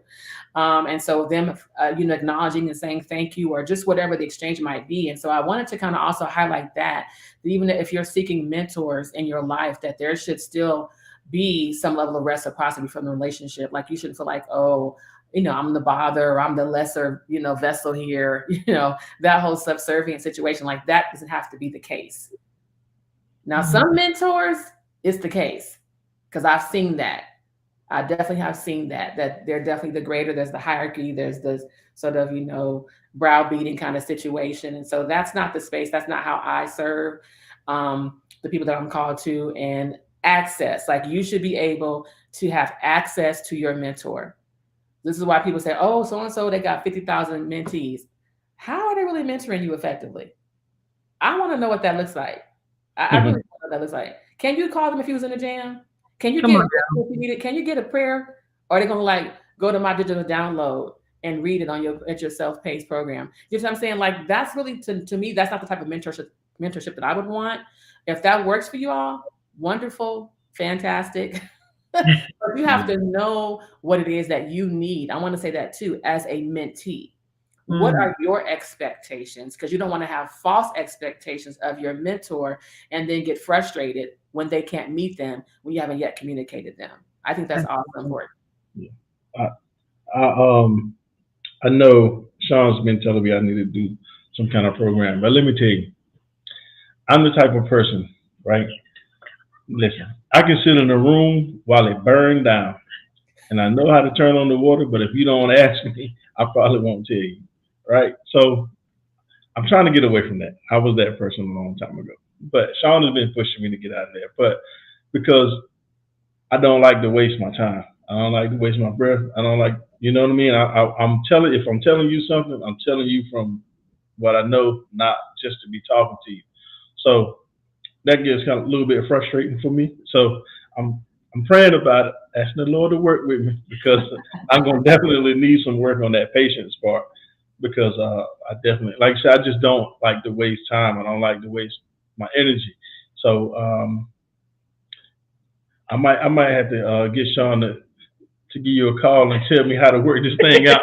And so them, acknowledging and saying thank you, or just whatever the exchange might be. And so I wanted to kind of also highlight that even if you're seeking mentors in your life, that there should still be some level of reciprocity from the relationship. Like you shouldn't feel like, oh, I'm the bother, or I'm the lesser, vessel here, that whole subservient situation. Like that doesn't have to be the case. Now, some mentors, it's the case, because I've seen that. I definitely have seen that they're definitely the greater, there's the hierarchy, there's the sort of, browbeating kind of situation. And so that's not the space. That's not how I serve the people that I'm called to. And access, like you should be able to have access to your mentor. This is why people say, oh, so-and-so, they got 50,000 mentees. How are they really mentoring you effectively? I want to know what that looks like. I really want to know what that looks like. Can you call them if he was in a jam? Can you Come get on if you need it? Can you get a prayer? Or are they gonna like go to my digital download and read it on your self-paced program? You know what I'm saying? Like that's really to me, that's not the type of mentorship that I would want. If that works for you all, wonderful, fantastic. But you have to know what it is that you need. I want to say that too, as a mentee. What now. are your expectations? Because you don't want to have false expectations of your mentor and then get frustrated when they can't meet them when you haven't yet communicated them. I think that's also important. Yeah. I, I know Sean's been telling me I need to do some kind of program, but let me tell you, I'm the type of person, right? Listen, I can sit in a room while it burned down, and I know how to turn on the water, but if you don't ask me, I probably won't tell you, right? So I'm trying to get away from that. I was that person a long time ago, but Sean has been pushing me to get out of there, but because I don't like to waste my time. I don't like to waste my breath. I don't like, you know what I mean? If I'm telling you something, I'm telling you from what I know, not just to be talking to you. So that gets kind of a little bit frustrating for me. So I'm I'm praying about it, asking the Lord to work with me because I'm gonna definitely need some work on that patience part because I definitely, like I said, I just don't like to waste time. I don't like to waste my energy. So I might have to get Sean to give you a call and tell me how to work this thing out.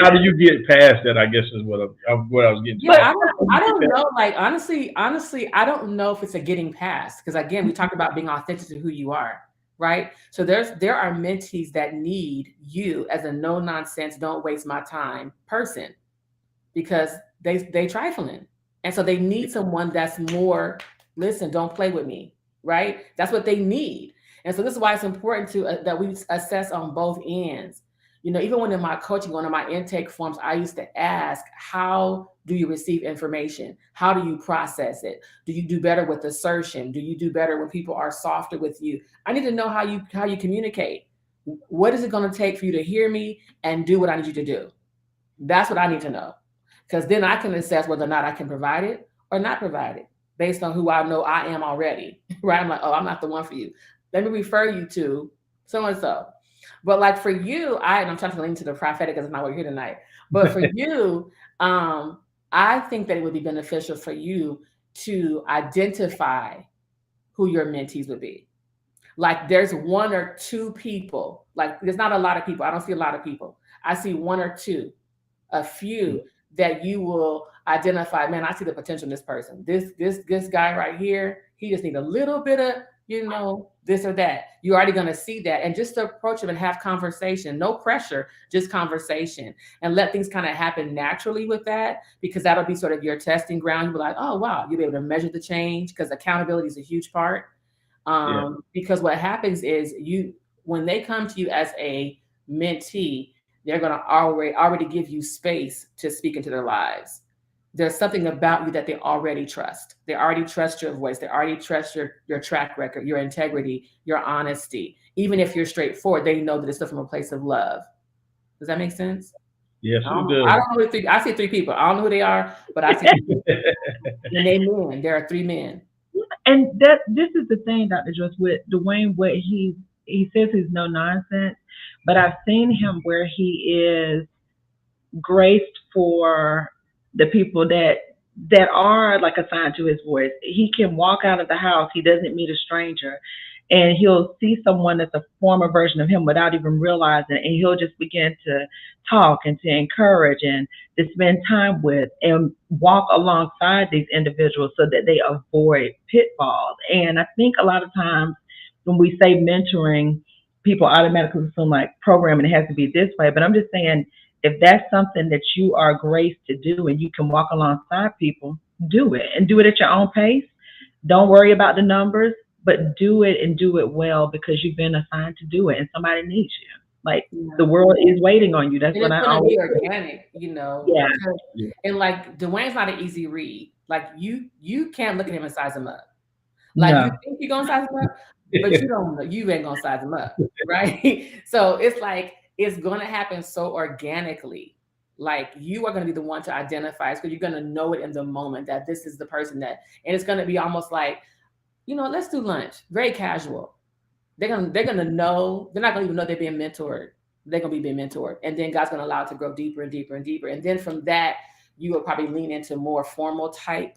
How do you get past that? I guess is what I was getting. Yeah, I don't know. Like honestly, I don't know if it's a getting past because again, we talked about being authentic to who you are, right? So there are mentees that need you as a no nonsense, don't waste my time person because they trifling. And so they need someone that's more, listen, don't play with me, right? That's what they need. And so this is why it's important to that we assess on both ends. You know, even when in my coaching, one of my intake forms, I used to ask, how do you receive information? How do you process it? Do you do better with assertion? Do you do better when people are softer with you? I need to know how you communicate. What is it going to take for you to hear me and do what I need you to do? That's what I need to know. Because then I can assess whether or not I can provide it or not provide it based on who I know I am already. Right? I'm like, oh, I'm not the one for you. Let me refer you to so and so. But like for you, and I'm trying to lean to the prophetic because it's not what you're here tonight. But for you, I think that it would be beneficial for you to identify who your mentees would be. Like there's one or two people, like there's not a lot of people. I don't see a lot of people. I see one or two, a few that you will identify. Man, I see the potential in this person. This guy right here, he just need a little bit of, this or that. You're already going to see that, and just to approach him and have conversation, no pressure, just conversation, and let things kind of happen naturally with that, because that'll be sort of your testing ground. You'll be like, oh wow, you'll be able to measure the change, because accountability is a huge part. Because what happens is when they come to you as a mentee, they're going to already give you space to speak into their lives. There's something about you that they already trust. They already trust your voice. They already trust your track record, your integrity, your honesty. Even if you're straightforward, they know that it's from a place of love. Does that make sense? Yes, it I does. don't know I see three people. I don't know who they are, but I see three people. And they men. There are three men. And this is the thing, Dr. Joyce, with Dwayne, what he says he's no nonsense, but I've seen him where he is graced for the people that are like assigned to his voice. He can walk out of the house, he doesn't meet a stranger, and he'll see someone that's a former version of him without even realizing it, and he'll just begin to talk and to encourage and to spend time with and walk alongside these individuals so that they avoid pitfalls. And I think a lot of times when we say mentoring, people automatically assume like programming, it has to be this way. But I'm just saying, if that's something that you are graced to do and you can walk alongside people, do it, and do it at your own pace. Don't worry about the numbers, but do it and do it well, because you've been assigned to do it and somebody needs you. Like the world is waiting on you. That's And what it's I going to always be say. organic, Yeah. and like Dwayne's not an easy read. Like you can't look at him and size him up. Like you No. think you're gonna size him up, but you don't know, you ain't gonna size him up, right? So it's like it's gonna happen so organically. Like you are gonna be the one to identify, because you're gonna know it in the moment that this is the person that, and it's gonna be almost like, let's do lunch. Very casual. They're gonna know, they're not gonna even know they're being mentored. They're gonna be being mentored. And then God's gonna allow it to grow deeper and deeper and deeper. And then from that, you will probably lean into more formal type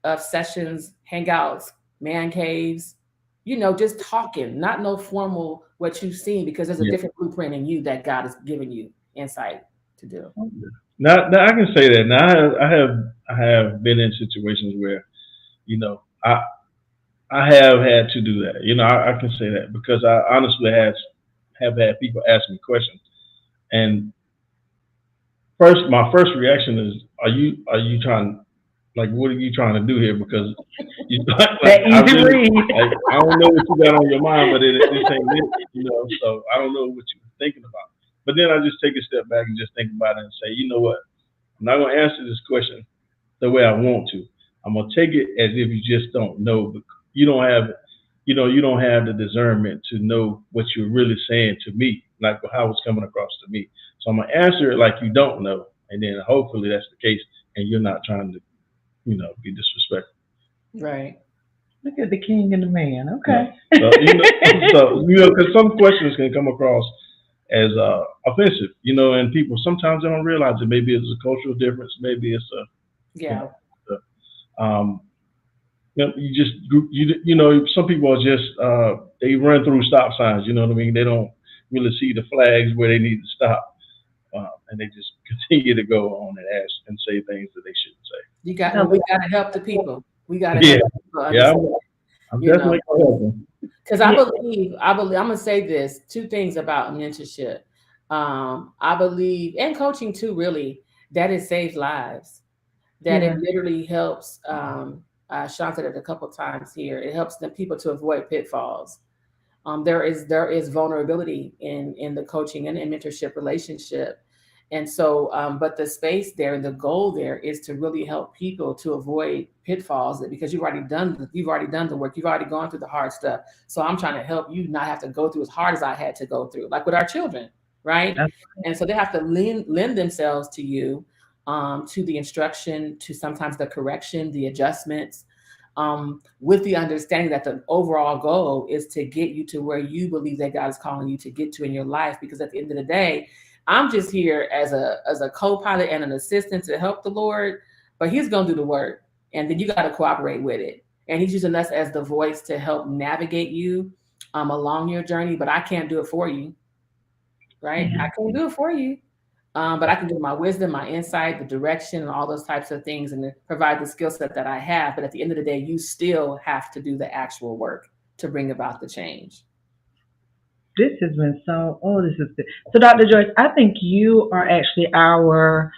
of sessions, hangouts, man caves, just talking, not no formal what you've seen, because there's a Yeah. different blueprint in you that God has given you insight to do. Now I can say that. Now I have been in situations where, you know, I have had to do that. I can say that because I honestly have had people ask me questions, and my first reaction is, are you trying, like, what are you trying to do here? Because you like, That I easy really, read. like, I don't know what you got on your mind, but this ain't it. So I don't know what you're thinking about. But then I just take a step back and just think about it and say, you know what? I'm not going to answer this question the way I want to. I'm going to take it as if you just don't know. But you don't have, you don't have the discernment to know what you're really saying to me, like how it's coming across to me. So I'm going to answer it like you don't know. And then hopefully that's the case. And you're not trying to, be disrespectful. Right. Look at the king and the man. Yeah. Okay. Because some questions can come across as offensive, and people sometimes they don't realize it. Maybe it's a cultural difference. Maybe it's Yeah. um, you just some people are just they run through stop signs. You know what I mean? They don't really see the flags where they need to stop, and they just continue to go on and ask and say things that they shouldn't say. We got to help the people. We got to Yeah, help the people yeah, understand. I'm You know, definitely gonna help them. because I believe, I'm gonna say this, two things about mentorship. I believe, and coaching too, really, that it saves lives. that it Yeah. literally helps. Sean said it a couple times here. It helps the people to avoid pitfalls. There is vulnerability in the coaching and in mentorship relationship, and so but the space there and the goal there is to really help people to avoid pitfalls, because you've already done the work, you've already gone through the hard stuff. So I'm trying to help you not have to go through as hard as I had to go through, like with our children, right? That's And so they have to lend themselves to you, to the instruction, to sometimes the correction, the adjustments, with the understanding that the overall goal is to get you to where you believe that God is calling you to get to in your life. Because at the end of the day, I'm just here as a co-pilot and an assistant to help the Lord, but He's gonna do the work, and then you got to cooperate with it. And He's using us as the voice to help navigate you along your journey, but I can't do it for you, right? yeah. I can't do it for you. But I can give my wisdom, my insight, the direction, and all those types of things, and provide the skill set that I have. But at the end of the day, you still have to do the actual work to bring about the change. This has been so. Oh, this is good. So, Dr. Joyce, I think you are actually our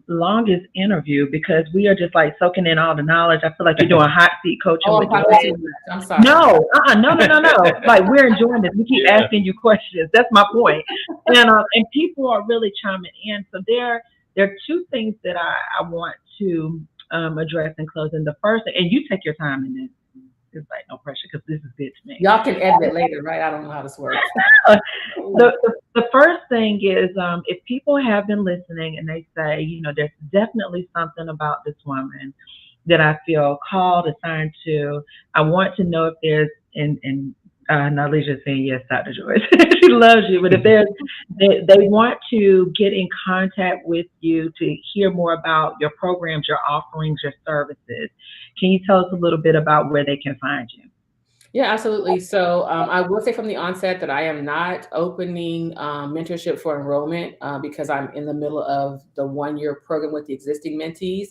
longest interview because we are just like soaking in all the knowledge. I feel like you're doing hot seat coaching Oh, I'm with talking Joyce. too much. I'm sorry. No, no, no, no, no. Like we're enjoying this. We keep Yeah. asking you questions. That's my point. And people are really chiming in. So there are two things that I want to address in closing. The first, and you take your time in this. It's like no pressure because this is good to me. Y'all can edit it later, right? I don't know how this works. The first thing is if people have been listening and they say, there's definitely something about this woman that I feel called, assigned to. I want to know if there's, and Nalisia's saying yes, Dr. Joyce. She loves you, but if they want to get in contact with you to hear more about your programs, your offerings, your services, can you tell us a little bit about where they can find you? Yeah, absolutely. So I will say from the onset that I am not opening mentorship for enrollment, because I'm in the middle of the 1 year program with the existing mentees.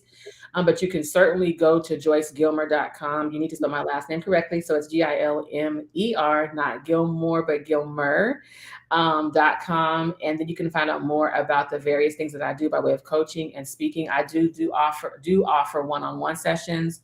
But you can certainly go to joycegilmer.com. You need to spell my last name correctly. So it's Gilmer, not Gilmore, but Gilmer. .com, and then you can find out more about the various things that I do by way of coaching and speaking. I do offer one-on-one sessions.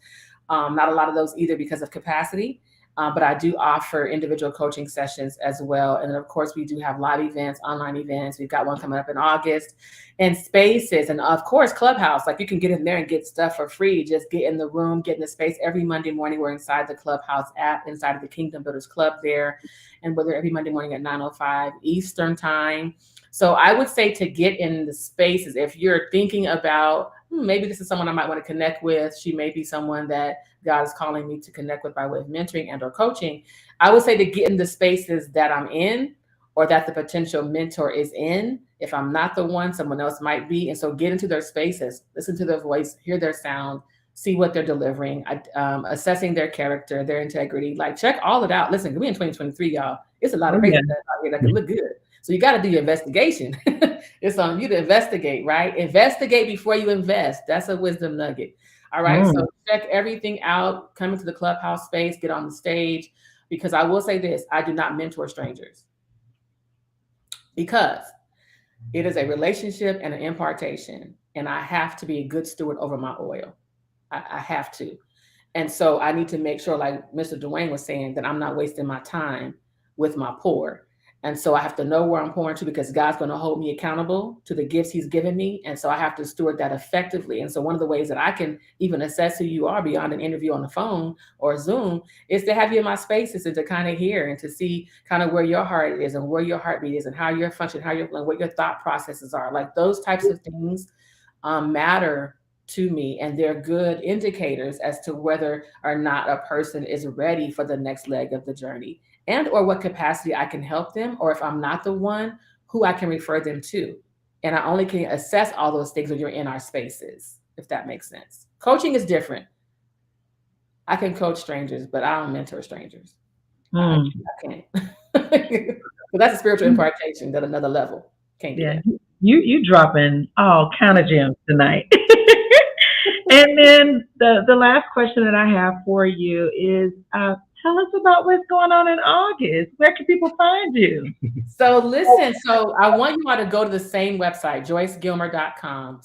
Not a lot of those either because of capacity. But I do offer individual coaching sessions as well. And then, of course, we do have live events, online events. We've got one coming up in August, and spaces. And, of course, Clubhouse. Like, you can get in there and get stuff for free. Just get in the room, get in the space. Every Monday morning, we're inside the Clubhouse app, inside of the Kingdom Builders Club there. And we're there every Monday morning at 9:05 Eastern Time. So I would say to get in the spaces, if you're thinking about, maybe this is someone I might want to connect with. She may be someone that God is calling me to connect with by way of mentoring and or coaching. I would say to get in the spaces that I'm in or that the potential mentor is in. If I'm not the one, someone else might be. And so get into their spaces, listen to their voice, hear their sound, see what they're delivering, assessing their character, their integrity, like check all it out. Listen, we're in 2023, y'all. It's a lot of Oh, crazy yeah. stuff out here that can look good. So you got to do your investigation. It's on you to investigate, right? Investigate before you invest. That's a wisdom nugget. All right. Mm. So check everything out. Come into the Clubhouse space, get on the stage, because I will say this, I do not mentor strangers, because it is a relationship and an impartation. And I have to be a good steward over my oil. I have to. And so I need to make sure, like Mr. Dwayne was saying, that I'm not wasting my time with my pour. And so I have to know where I'm pouring to, because God's going to hold me accountable to the gifts He's given me. And so I have to steward that effectively. And so one of the ways that I can even assess who you are beyond an interview on the phone or Zoom is to have you in my spaces and to kind of hear and to see kind of where your heart is and where your heartbeat is and how you're functioning, how you're feeling, what your thought processes are. Like those types of things matter to me, and they're good indicators as to whether or not a person is ready for the next leg of the journey, and or what capacity I can help them, or if I'm not the one, who I can refer them to. And I only can assess all those things when you're in our spaces, if that makes sense. Coaching is different. I can coach strangers, but I don't mentor strangers. I Mm. can't. But that's a spiritual impartation at another level. Can't do Yeah. that. You dropping all kind of gems tonight. And then the last question that I have for you is Tell us about what's going on in August. Where can people find you? So listen, so I want you all to go to the same website, joycegilmer.com.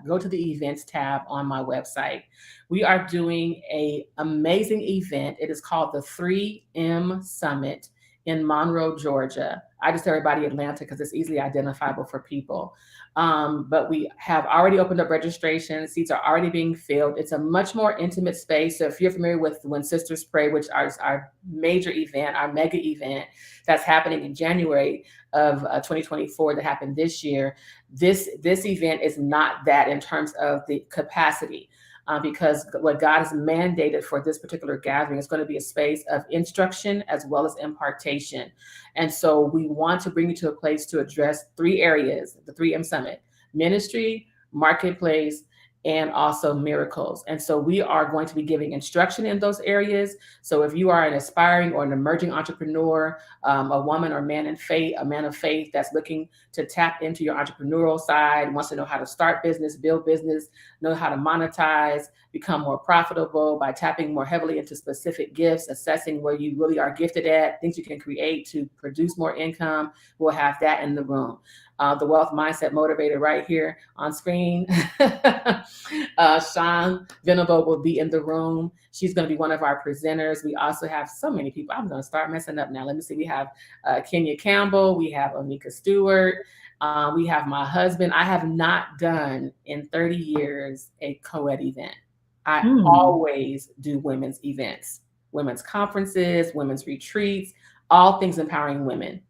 Go to the events tab on my website. We are doing a amazing event. It is called the 3M Summit in Monroe, Georgia. I just tell everybody Atlanta because it's easily identifiable for people. But we have already opened up registration. Seats are already being filled. It's a much more intimate space. So if you're familiar with When Sisters Pray, which is our major event, our mega event that's happening in January of 2024 that happened this year, this event is not that in terms of the capacity. Because what God has mandated for this particular gathering is going to be a space of instruction as well as impartation. And so we want to bring you to a place to address three areas, the 3M Summit: ministry, marketplace, and also miracles. And so we are going to be giving instruction in those areas. So if you are an aspiring or an emerging entrepreneur, a woman or man in faith, a man of faith that's looking to tap into your entrepreneurial side, wants to know how to start business, build business, know how to monetize, become more profitable by tapping more heavily into specific gifts, assessing where you really are gifted at, things you can create to produce more income, we'll have that in the room. The Wealth Mindset Motivator right here on screen. Sean Venable will be in the room. She's going to be one of our presenters. We also have so many people. I'm going to start messing up now. Let me see. We have Kenya Campbell. We have Onika Stewart. We have my husband. I have not done in 30 years a co-ed event. I always do women's events, women's conferences, women's retreats, all things empowering women.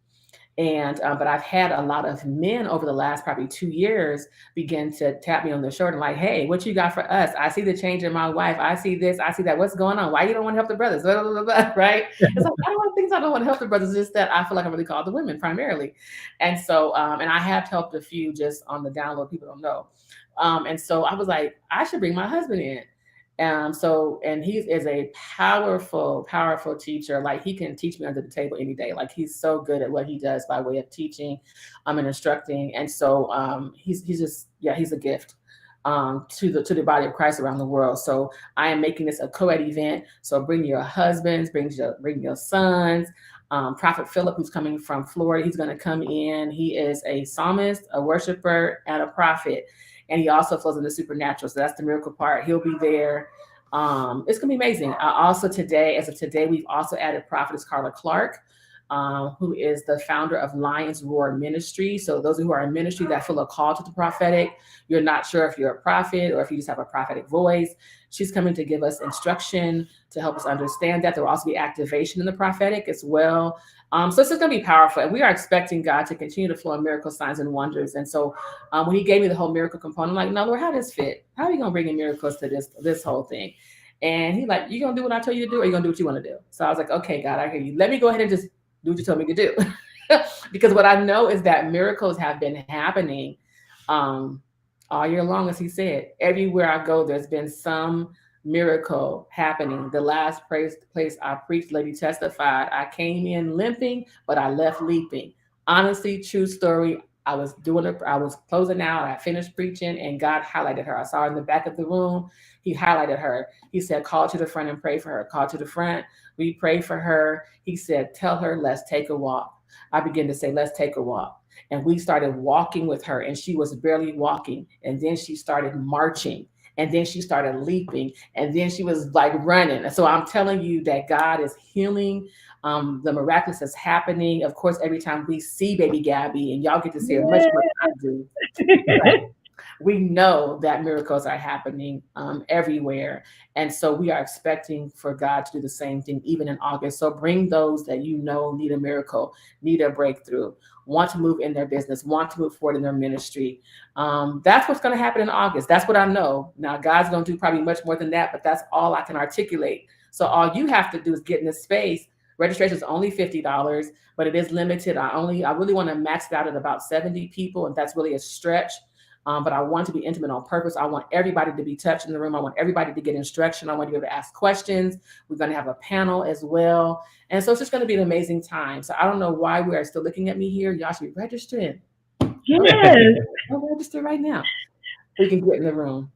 And but I've had a lot of men over the last probably 2 years begin to tap me on the shoulder, like, "Hey, what you got for us? I see the change in my wife. I see this. I see that. What's going on? Why you don't want to help the brothers?" Blah, blah, blah, blah, right? It's like I don't want things. I don't want to help the brothers. It's just that I feel like I'm really called the women primarily, and so and I have helped a few just on the download. People don't know, and so I was like, I should bring my husband in. And he is a powerful, powerful teacher. Like he can teach me under the table any day. Like he's so good at what he does by way of teaching, and instructing. And so he's just, yeah, he's a gift to the body of Christ around the world. So I am making this a co-ed event. So bring your husbands, bring your sons. Prophet Philip, who's coming from Florida, he's going to come in. He is a psalmist, a worshiper, and a prophet. And he also flows in the supernatural. So that's the miracle part. He'll be there. It's going to be amazing. Also today, as of today, we've also added Prophetess Carla Clark, who is the founder of Lions Roar Ministry. So those who are in ministry that feel a call to the prophetic, you're not sure if you're a prophet or if you just have a prophetic voice, she's coming to give us instruction to help us understand that. There will also be activation in the prophetic as well. So it's just going to be powerful. And we are expecting God to continue to flow in miracle signs and wonders. And so when he gave me the whole miracle component, I'm like, no, Lord, how does this fit? How are you going to bring in miracles to this whole thing? And he's like, you going to do what I tell you to do, or you going to do what you want to do? So I was like, okay, God, I hear you. Let me go ahead and just do what you told me to do. Because what I know is that miracles have been happening all year long, as he said. Everywhere I go, there's been some miracle happening. The last place I preached, lady testified, I came in limping, but I left leaping. Honestly, true story. I was closing out. I finished preaching, and God highlighted her. I saw her in the back of the room. He highlighted her. He said, call to the front and pray for her. Call to the front. We prayed for her. He said, tell her, let's take a walk. I began to say, let's take a walk. And we started walking with her, and she was barely walking. And then she started marching. And then she started leaping, and then she was like running. And so I'm telling you that God is healing. The miraculous is happening. Of course, every time we see baby Gabby, and y'all get to see her much more than I do, right? We know that miracles are happening everywhere. And so we are expecting for God to do the same thing, even in August. So bring those that you know need a miracle, need a breakthrough, want to move in their business, want to move forward in their ministry. That's what's going to happen in August. That's what I know. Now, God's going to do probably much more than that, but that's all I can articulate. So all you have to do is get in this space. Registration is only $50, but it is limited. I really want to max it out at about 70 people, and that's really a stretch. But I want to be intimate on purpose. I want everybody to be touched in the room. I want everybody to get instruction. I want to be able to ask questions. We're going to have a panel as well. And so it's just going to be an amazing time. So I don't know why we are still looking at me here. Y'all should be registering. Yes. I'll register right now. We can get in the room.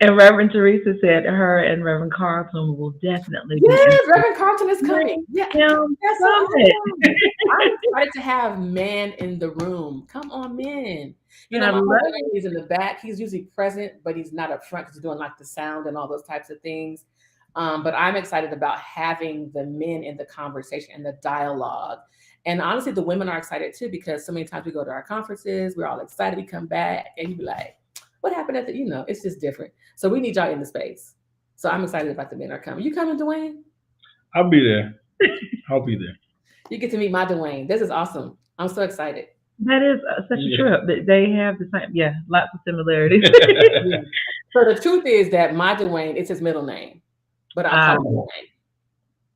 And Reverend Teresa said her and Reverend Carlton will definitely be Yes, interested. Reverend Carlton is coming. Yeah, Him that's so summit. awesome. I'm excited to have men in the room. Come on, men. You know, I my love husband, it. he's in the back. He's usually present, but he's not up front because he's doing like the sound and all those types of things. But I'm excited about having the men in the conversation and the dialogue. And honestly, the women are excited too because so many times we go to our conferences, we're all excited, we come back, and you be like, what happened at the, it's just different. So we need y'all in the space. So I'm excited about the men are coming. You coming, Dwayne? I'll be there. I'll be there. You get to meet my Dwayne. This is awesome. I'm so excited. That is such a Yeah. trip. They have the same, yeah, lots of similarities. Yeah. So the truth is that my Dwayne is his middle name, but I'll call him Um, Dwayne,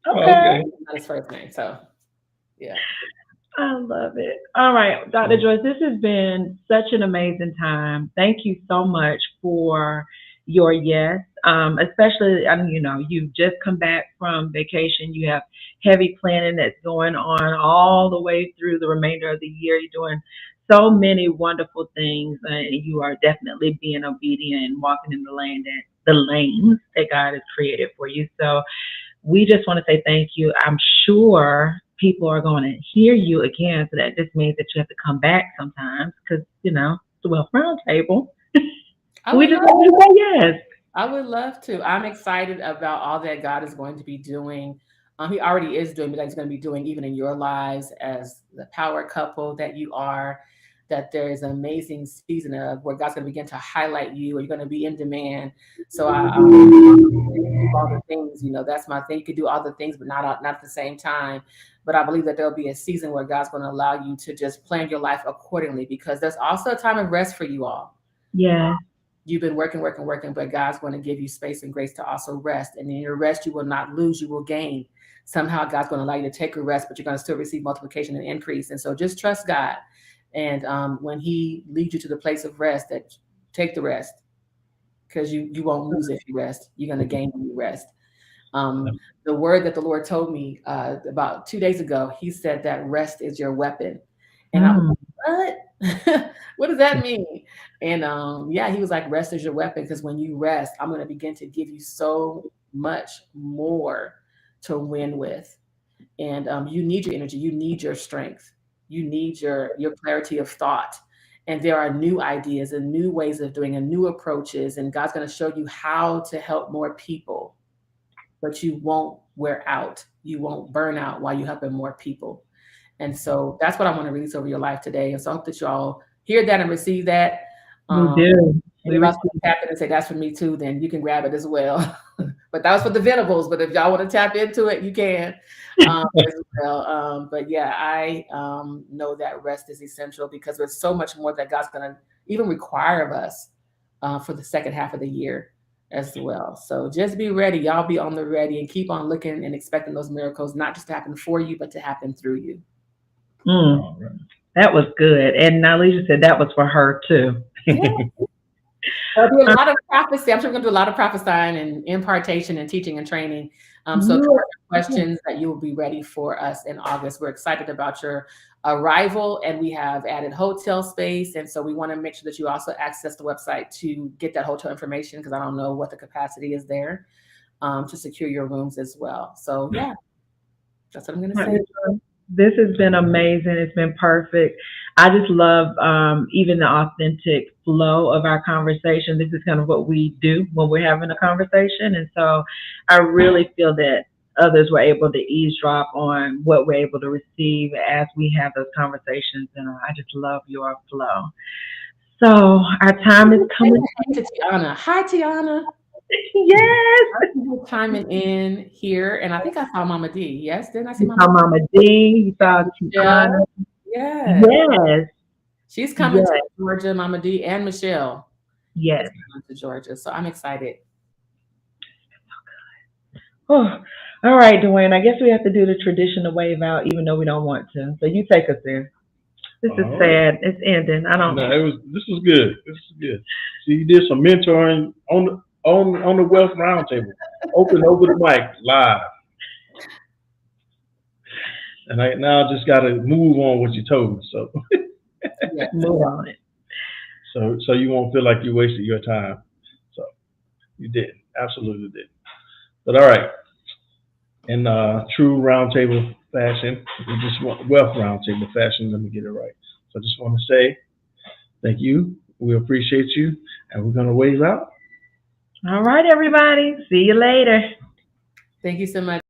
Oh, okay. okay. not his first name. So yeah. I love it. All right, Dr. Joyce, this has been such an amazing time. Thank you so much for your yes. Especially, I mean, you've just come back from vacation. You have heavy planning that's going on all the way through the remainder of the year. You're doing so many wonderful things, and you are definitely being obedient and walking in the lanes that God has created for you. So we just want to say thank you. I'm sure people are going to hear you again. So that just means that you have to come back sometimes because, the Wealth Roundtable. I We would just love want to say yes. I would love to. I'm excited about all that God is going to be doing. He already is doing, but that he's going to be doing even in your lives as the power couple that you are. That there is an amazing season of where God's going to begin to highlight you, or you're going to be in demand. So you can do all the things. That's my thing. You can do all the things, but not at the same time. But I believe that there'll be a season where God's going to allow you to just plan your life accordingly, because there's also a time of rest for you all. Yes. You've been working, working, working, but God's going to give you space and grace to also rest. And in your rest, you will not lose, you will gain. Somehow God's going to allow you to take a rest, but you're going to still receive multiplication and increase. And so just trust God. And when He leads you to the place of rest, that take the rest, because you won't lose if you rest. You're going to gain when you rest. The word that the Lord told me about 2 days ago, He said that rest is your weapon. And I was Mm. like, what? What does that mean? And yeah, He was like, rest is your weapon, because when you rest, I'm going to begin to give you so much more to win with. And you need your energy, you need your strength, you need your clarity of thought. And there are new ideas and new ways of doing and new approaches. And God's going to show you how to help more people, but you won't wear out. You won't burn out while you're helping more people. And so that's what I want to release over your life today. And so I hope that y'all hear that and receive that. We Um, do. and We if I was receive. to tap in and say that's for me too, then you can grab it as well. But that was for the Venables. But if y'all want to tap into it, you can as well. But yeah, I know that rest is essential, because there's so much more that God's going to even require of us for the second half of the year as well. So just be ready. Y'all be on the ready and keep on looking and expecting those miracles, not just to happen for you, but to happen through you. Mm, All right. that was good. And Nalisha said that was for her too. Yeah. There'll be a lot of prophecy. I'm sure we're going to do a lot of prophesying and impartation and teaching and training. So You questions that you will be ready for us in August. We're excited about your arrival, and we have added hotel space. And so we want to make sure that you also access the website to get that hotel information, because I don't know what the capacity is there, to secure your rooms as well. So yeah, that's what I'm going to say. This has been amazing. It's been perfect. I just love even the authentic flow of our conversation. This is kind of what we do when we're having a conversation. And so I really feel that others were able to eavesdrop on what we're able to receive as we have those conversations. And I just love your flow. So our time is coming. Hey to Tiana. Hi, Tiana. Yes. People chiming in here, and I think I saw Mama D. Yes, didn't I see You Mama saw Mama D. You saw Tiana. Michelle? Yes, Yes. she's coming to Yes. Georgia, Mama D, and Michelle is Yes. coming to Georgia. So I'm excited. Oh, all right, Dwayne. I guess we have to do the traditional wave out, even though we don't want to. So you take us there. This is All right. sad. It's ending. I don't. No, this was good. This was good. So you did some mentoring on the Wealth Roundtable. Open over the mic live. And I now just got to move on what you told me. So Yes. Move on it. so you won't feel like you wasted your time. So You didn't. Absolutely didn't. But all right. In true roundtable fashion, we just want wealth roundtable fashion. Let me get it right. So I just want to say thank you. We appreciate you, and we're gonna wave out. All right, everybody. See you later. Thank you so much.